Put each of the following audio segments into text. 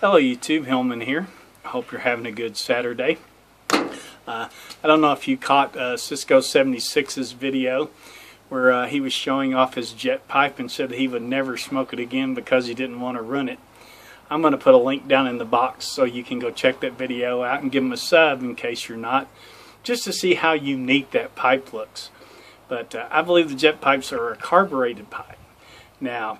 Hello YouTube, Hillman here. I hope you're having a good Saturday. I don't know if you caught Cisco 76's video where he was showing off his jet pipe and said that he would never smoke it again because he didn't want to ruin it. I'm going to put a link down in the box so you can go check that video out and give him a sub in case you're not, just to see how unique that pipe looks. But I believe the jet pipes are a carbureted pipe. Now,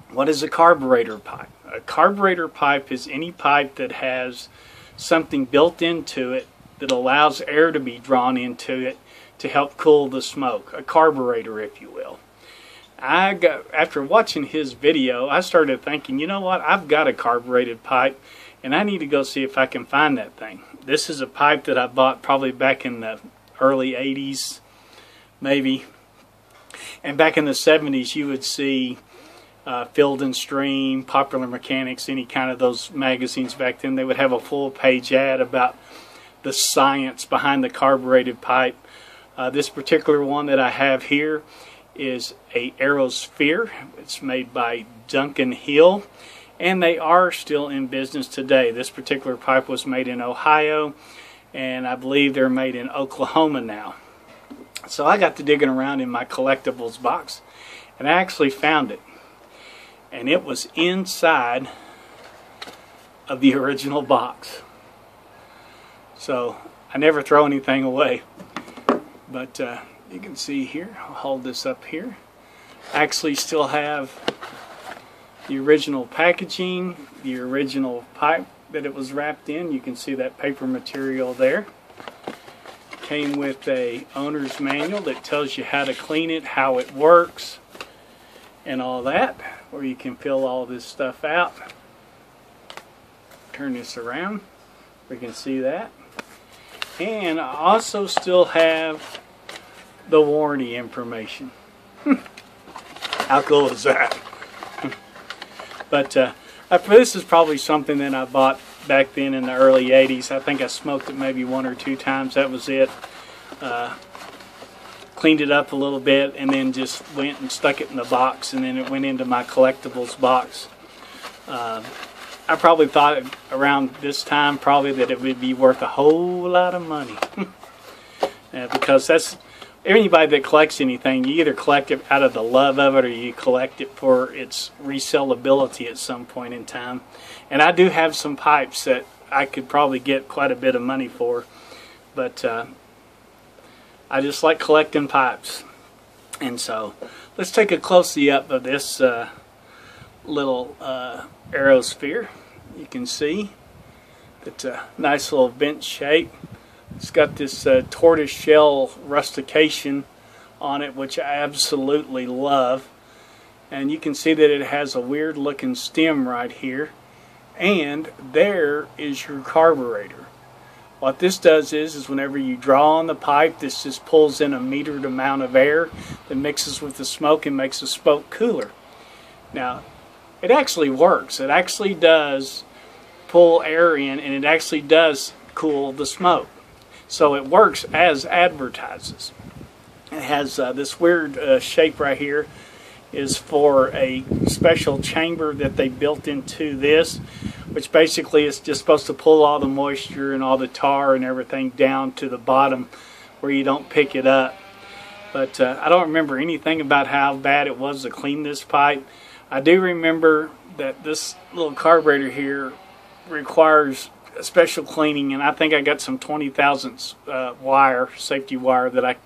what is a carburetor pipe? A carburetor pipe is any pipe that has something built into it that allows air to be drawn into it to help cool the smoke. A carburetor, if you will. After watching his video, I started thinking, you know what, I've got a carbureted pipe and I need to go see if I can find that thing. This is a pipe that I bought probably back in the early 80s, maybe. And back in the 70s you would see Field and Stream, Popular Mechanics, any kind of those magazines back then, they would have a full page ad about the science behind the carbureted pipe. This particular one that I have here is a Aerosphere. It's made by Duncan Hill, and they are still in business today. This particular pipe was made in Ohio, and I believe they're made in Oklahoma now. So I got to digging around in my collectibles box, and I actually found it. And it was inside of the original box. So I never throw anything away. But you can see here, I'll hold this up here. I actually still have the original packaging, the original pipe that it was wrapped in. You can see that paper material there. Came with a owner's manual that tells you how to clean it, how it works, and all that, where you can fill all this stuff out. Turn this around, we can see that. And I also still have the warranty information. How cool is that? But this is probably something that I bought back then in the early 80s. I think I smoked it maybe 1 or 2 times. That was it. Cleaned it up a little bit and then just went and stuck it in the box, and then it went into my collectibles box. I probably thought around this time probably that it would be worth a whole lot of money. Because that's anybody that collects anything, you either collect it out of the love of it or you collect it for its resellability at some point in time. And I do have some pipes that I could probably get quite a bit of money for, but I just like collecting pipes. And so let's take a close-up of this little Aerosphere. You can see it's a nice little vent shape. It's got this tortoise shell rustication on it, which I absolutely love. And you can see that it has a weird looking stem right here. And there is your carburetor. What this does is whenever you draw on the pipe, this just pulls in a metered amount of air that mixes with the smoke and makes the smoke cooler. Now, it actually works. It actually does pull air in, and it actually does cool the smoke. So it works as advertises. It has this weird shape right here is for a special chamber that they built into this, which basically is just supposed to pull all the moisture and all the tar and everything down to the bottom where you don't pick it up. But I don't remember anything about how bad it was to clean this pipe. I do remember that this little carburetor here requires a special cleaning, and I think I got some 20 thousandths wire, safety wire, that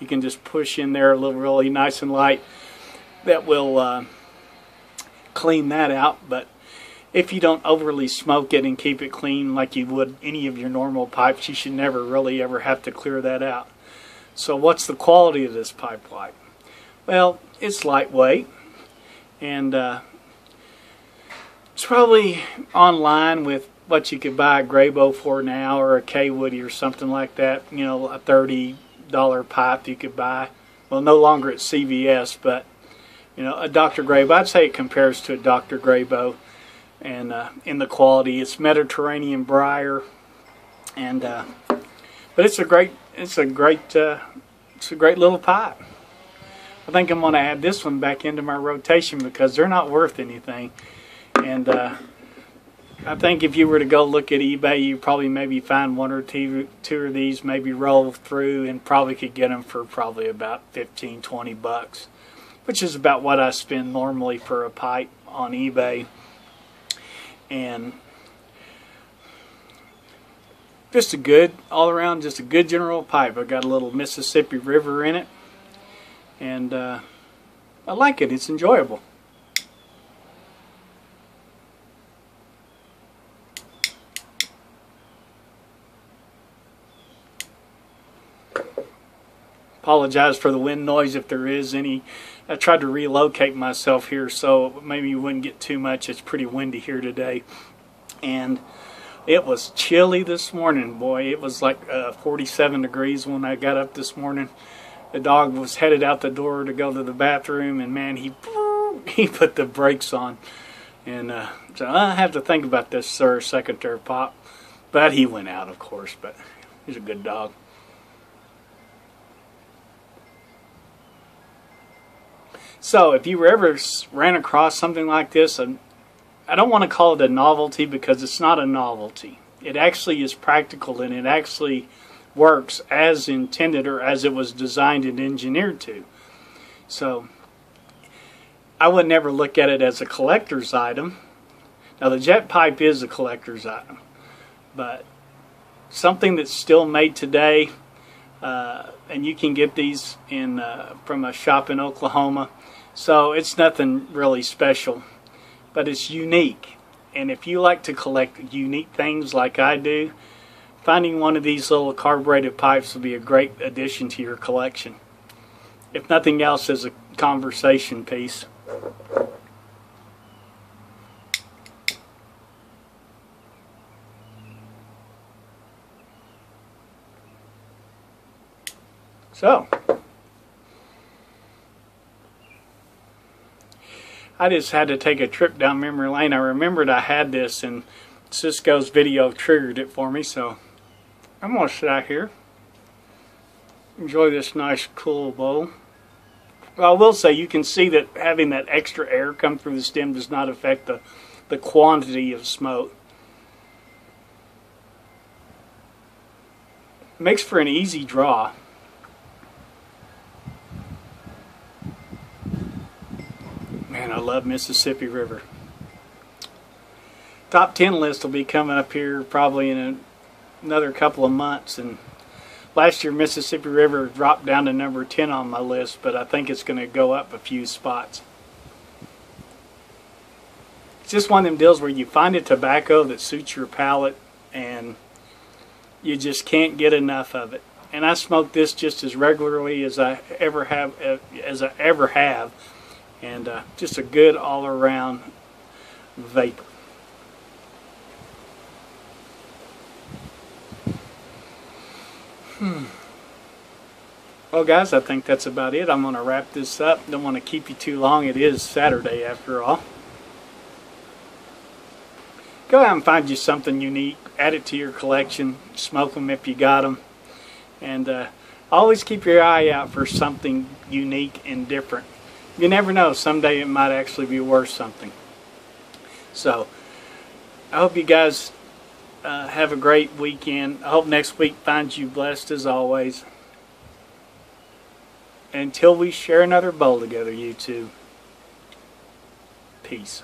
you can just push in there a little really nice and light that will clean that out. But if you don't overly smoke it and keep it clean like you would any of your normal pipes, you should never really ever have to clear that out. So what's the quality of this pipe like? Well, it's lightweight, and it's probably online with what you could buy a Graybo for now, or a K-Woody or something like that. You know, a $30 pipe you could buy. Well, no longer at CVS, but you know, a Dr. Graybo. I'd say it compares to a Dr. Graybo, and in the quality, it's Mediterranean briar, and but it's a great little pipe. I think I'm going to add this one back into my rotation because they're not worth anything. And I think if you were to go look at eBay, you probably maybe find one or two of these, maybe roll through, and probably could get them for probably about 15, 20 bucks, which is about what I spend normally for a pipe on eBay. And just a good, all around, just a good general pipe. I've got a little Mississippi River in it, and I like it. It's enjoyable. Apologize for the wind noise if there is any. I tried to relocate myself here so maybe you wouldn't get too much. It's pretty windy here today, and it was chilly this morning. Boy, it was like 47 degrees when I got up this morning. The dog was headed out the door to go to the bathroom, and man, he put the brakes on, and so I have to think about this, sir, second there, Pop. But he went out, of course. But he's a good dog. So if you ever ran across something like this, I don't want to call it a novelty because it's not a novelty. It actually is practical, and it actually works as intended or as it was designed and engineered to. So I would never look at it as a collector's item. Now the jet pipe is a collector's item, but something that's still made today, and you can get these in from a shop in Oklahoma. So it's nothing really special, but it's unique. And if you like to collect unique things like I do, finding one of these little carbureted pipes will be a great addition to your collection. If nothing else, as a conversation piece. So I just had to take a trip down memory lane. I remembered I had this, and Cisco's video triggered it for me, so I'm going to sit out here, enjoy this nice cool bowl. Well, I will say you can see that having that extra air come through the stem does not affect the quantity of smoke. Makes for an easy draw. Man, I love Mississippi River. Top 10 list will be coming up here probably in another couple of months. And last year Mississippi River dropped down to number 10 on my list, but I think it's going to go up a few spots. It's just one of them deals where you find a tobacco that suits your palate and you just can't get enough of it. And I smoke this just as regularly as I ever have, and just a good all-around vapor. Well, guys, I think that's about it. I'm going to wrap this up. Don't want to keep you too long. It is Saturday after all. Go out and find you something unique. Add it to your collection. Smoke them if you got them. And always keep your eye out for something unique and different. You never know. Someday it might actually be worth something. So, I hope you guys have a great weekend. I hope next week finds you blessed as always. Until we share another bowl together, you two. Peace.